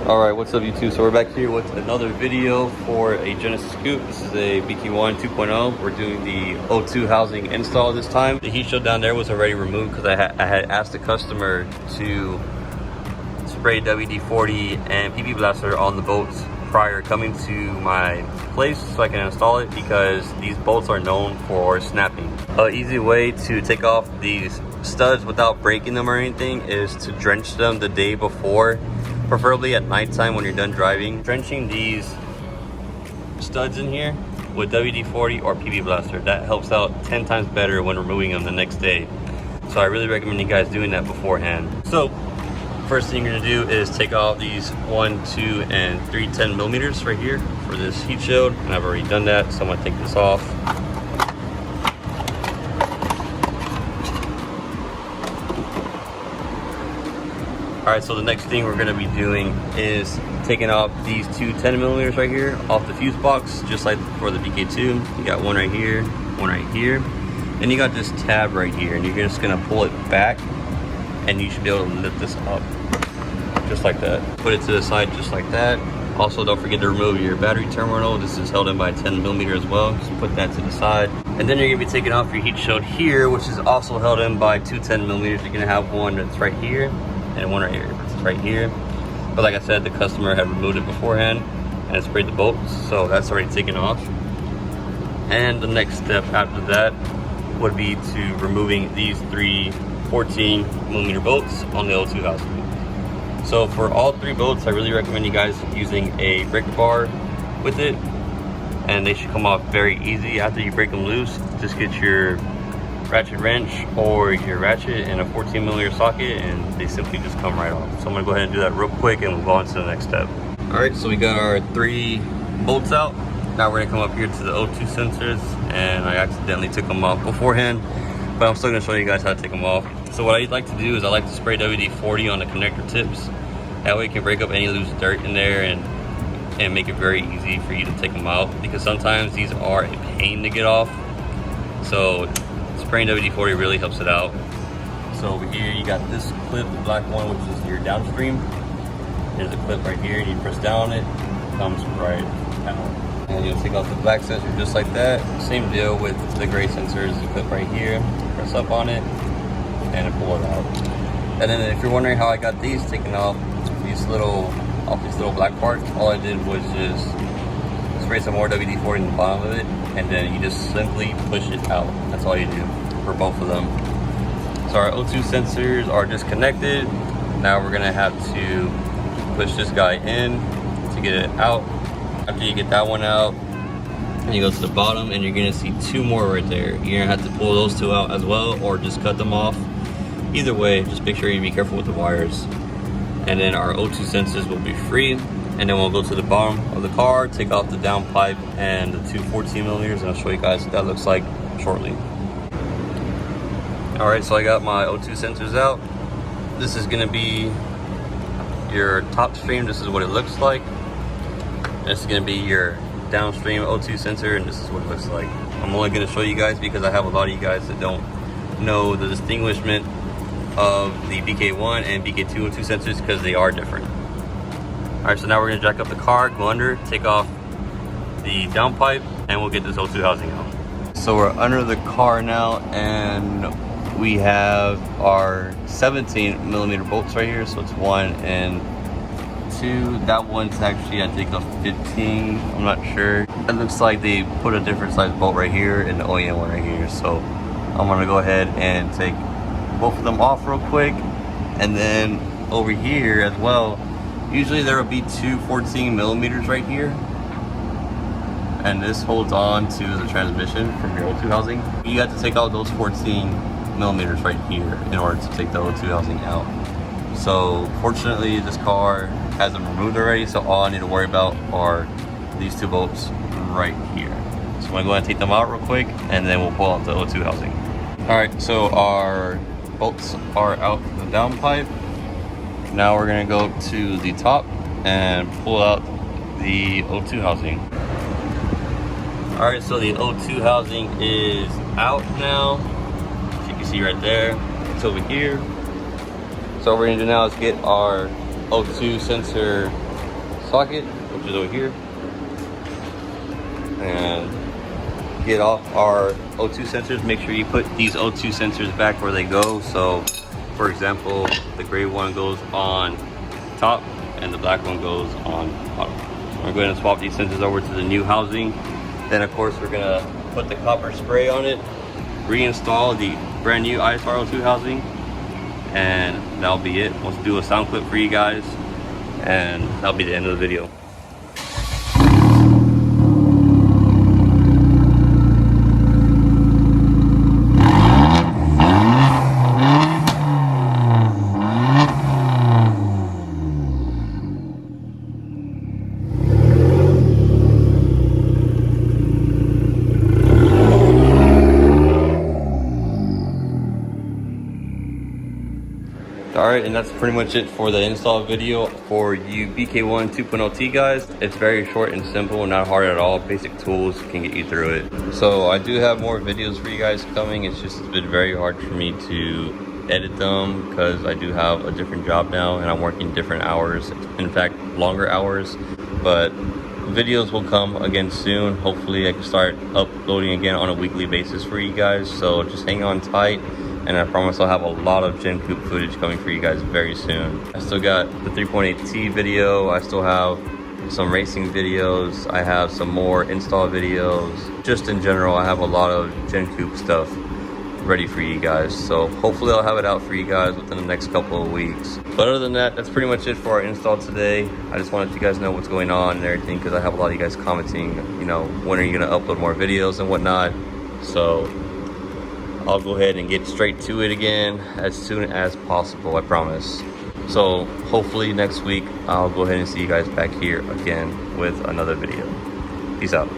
Alright, what's up YouTube? So we're back here with another video for a Genesis Coupe. This is a BK1 2.0. We're doing the O2 housing install this time. The heat shield down there was already removed because I had asked the customer to spray WD-40 and PP Blaster on the bolts prior coming to my place so I can install it, because these bolts are known for snapping. An easy way to take off these studs without breaking them or anything is to drench them the day before, preferably at nighttime when you're done driving. Drenching these studs in here with WD-40 or PP Blaster, that helps out 10 times better when removing them the next day. So I really recommend you guys doing that beforehand. So first thing you're gonna do is take off these 1, 2, and 3 10mm right here for this heat shield, and I've already done that, so I'm gonna take this off. Alright, so the next thing we're gonna be doing is taking off these 2 10mm right here off the fuse box, just like for the BK2. You got one right here, one right here, and you got this tab right here, and you're just gonna pull it back, and you should be able to lift this up just like that. Put it to the side just like that. Also, don't forget to remove your battery terminal. This is held in by 10mm as well, so put that to the side. And then you're gonna be taking off your heat shield here, which is also held in by 2 10mm. You're gonna have one that's right here and one right here. It's right here, but like I said, the customer had removed it beforehand and sprayed the bolts, so that's already taken off. And the next step after that would be to removing these 3 14mm bolts on the O2 housing. So for all 3 bolts, I really recommend you guys using a breaker bar with it, and they should come off very easy after you break them loose. Just get your ratchet wrench or your ratchet in a 14mm socket, and they simply just come right off. So I'm gonna go ahead and do that real quick and move on to the next step. All right, so we got our 3 bolts out. Now we're gonna come up here to the O2 sensors, and I accidentally took them off beforehand, but I'm still gonna show you guys how to take them off. So what I like to do is I like to spray WD-40 on the connector tips. That way you can break up any loose dirt in there and make it very easy for you to take them out, because sometimes these are a pain to get off. So spraying WD-40 really helps it out. So over here you got this clip, the black one, which is your downstream. There's a clip right here, and you press down on it, it comes right out. And you'll take off the black sensor just like that. Same deal with the gray sensors, the clip right here, press up on it and pull it out. And then if you're wondering how I got these taken off, these little black parts, all I did was just spray some more WD-40 in the bottom of it, and then you just simply push it out. That's all you do for both of them. So our O2 sensors are disconnected. Now we're gonna have to push this guy in to get it out. After you get that one out, and you go to the bottom, and you're gonna see 2 more right there. You're gonna have to pull those 2 out as well, or just cut them off. Either way, just make sure you be careful with the wires. And then our O2 sensors will be free. And then we'll go to the bottom of the car, take off the downpipe and the 2 14mm, and I'll show you guys what that looks like shortly. All right, so I got my O2 sensors out. This is gonna be your top stream. This is what it looks like. This is gonna be your downstream O2 sensor, and this is what it looks like. I'm only gonna show you guys because I have a lot of you guys that don't know the distinguishment of the BK1 and BK2 O2 sensors, because they are different. All right, so now we're gonna jack up the car, go under, take off the downpipe, and we'll get this O2 housing out. So we're under the car now, and we have our 17mm bolts right here. So it's 1 and 2. That one's actually, I think, a 15. I'm not sure. It looks like they put a different size bolt right here and the OEM one right here. So I'm gonna go ahead and take both of them off real quick, and then over here as well. Usually there will be 2 14mm right here, and this holds on to the transmission from your O2 housing. You have to take out those 14mm right here in order to take the O2 housing out. So fortunately this car has them removed already, so all I need to worry about are these 2 bolts right here. So I'm gonna go ahead and take them out real quick, and then we'll pull out the O2 housing. All right, so our bolts are out the downpipe. Now we're gonna go to the top and pull out the O2 housing. All right, so the O2 housing is out now. As you can see right there, it's over here. So what we're gonna do now is get our O2 sensor socket, which is over here, and get off our O2 sensors. Make sure you put these O2 sensors back where they go. So for example, the gray one goes on top and the black one goes on bottom. We're going to swap these sensors over to the new housing. Then of course we're gonna put the copper spray on it, reinstall the brand new ISR O2 housing, and that'll be it. We'll do a sound clip for you guys, and that'll be the end of the video. Alright, and that's pretty much it for the install video for you BK1 2.0T guys. It's very short and simple, not hard at all. Basic tools can get you through it. So I do have more videos for you guys coming. It's been very hard for me to edit them because I do have a different job now and I'm working different hours. In fact, longer hours. But videos will come again soon. Hopefully I can start uploading again on a weekly basis for you guys. So just hang on tight. And I promise I'll have a lot of Gen Coupe footage coming for you guys very soon. I still got the 3.8T video. I still have some racing videos. I have some more install videos. Just in general, I have a lot of Gen Coupe stuff ready for you guys. So hopefully I'll have it out for you guys within the next couple of weeks. But other than that, that's pretty much it for our install today. I just wanted you guys to know what's going on and everything because I have a lot of you guys commenting, you know, when are you gonna upload more videos and whatnot. So I'll go ahead and get straight to it again as soon as possible, I promise. So hopefully next week, I'll go ahead and see you guys back here again with another video. Peace out.